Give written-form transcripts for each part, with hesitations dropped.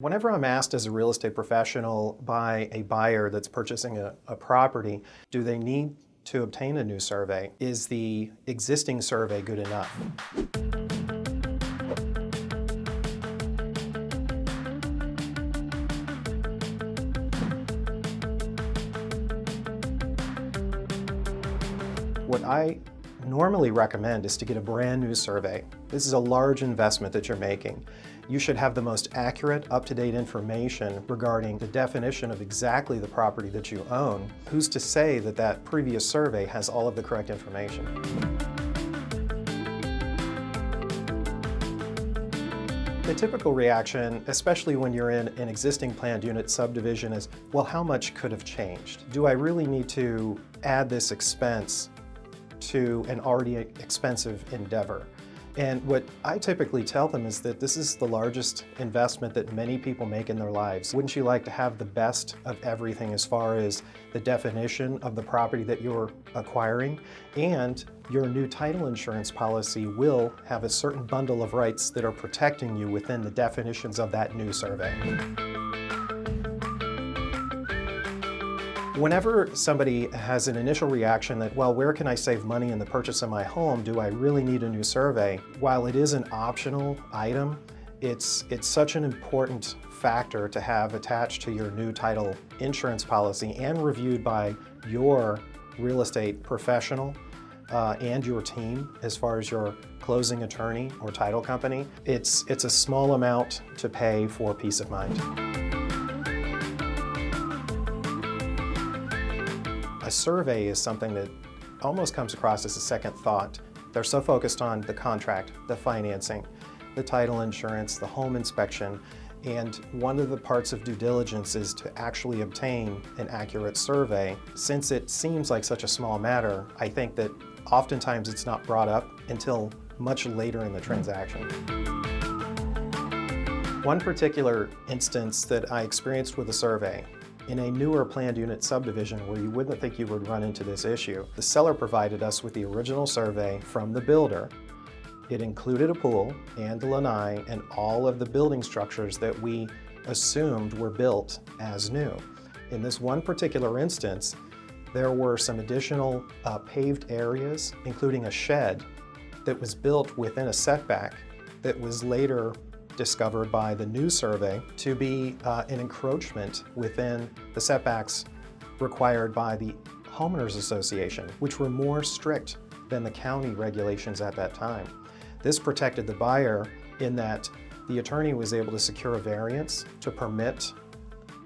Whenever I'm asked as a real estate professional by a buyer that's purchasing a property, do they need to obtain a new survey? Is the existing survey good enough? What I normally recommend is to get a brand new survey. This is a large investment that you're making. You should have the most accurate, up-to-date information regarding the definition of exactly the property that you own. Who's to say that that previous survey has all of the correct information? The typical reaction, especially when you're in an existing planned unit subdivision, is, well, how much could have changed? Do I really need to add this expense to an already expensive endeavor? And what I typically tell them is that this is the largest investment that many people make in their lives. Wouldn't you like to have the best of everything as far as the definition of the property that you're acquiring? And your new title insurance policy will have a certain bundle of rights that are protecting you within the definitions of that new survey. Whenever somebody has an initial reaction that, well, where can I save money in the purchase of my home? Do I really need a new survey? While it is an optional item, it's such an important factor to have attached to your new title insurance policy and reviewed by your real estate professional and your team as far as your closing attorney or title company. It's a small amount to pay for peace of mind. A survey is something that almost comes across as a second thought. They're so focused on the contract, the financing, the title insurance, the home inspection, and one of the parts of due diligence is to actually obtain an accurate survey. Since it seems like such a small matter, I think that oftentimes it's not brought up until much later in the transaction. One particular instance that I experienced with a survey in a newer planned unit subdivision where you wouldn't think you would run into this issue. The seller provided us with the original survey from the builder. It included a pool and a lanai and all of the building structures that we assumed were built as new. In this one particular instance, there were some additional paved areas, including a shed that was built within a setback that was later discovered by the new survey to be an encroachment within the setbacks required by the homeowners association, which were more strict than the county regulations at that time. This protected the buyer in that the attorney was able to secure a variance to permit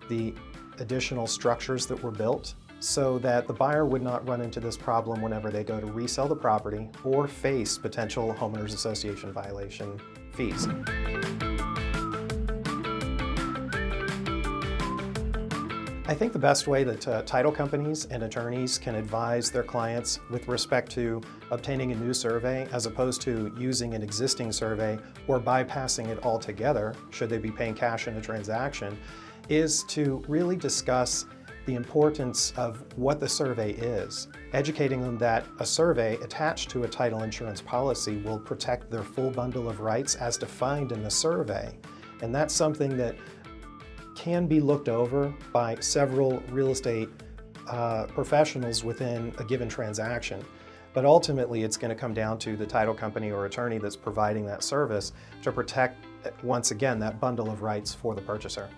the additional structures that were built so that the buyer would not run into this problem whenever they go to resell the property or face potential homeowners association violation fees. I think the best way that title companies and attorneys can advise their clients with respect to obtaining a new survey as opposed to using an existing survey or bypassing it altogether, should they be paying cash in a transaction, is to really discuss the importance of what the survey is, educating them that a survey attached to a title insurance policy will protect their full bundle of rights as defined in the survey. And that's something that can be looked over by several real estate professionals within a given transaction. But ultimately, it's going to come down to the title company or attorney that's providing that service to protect, once again, that bundle of rights for the purchaser.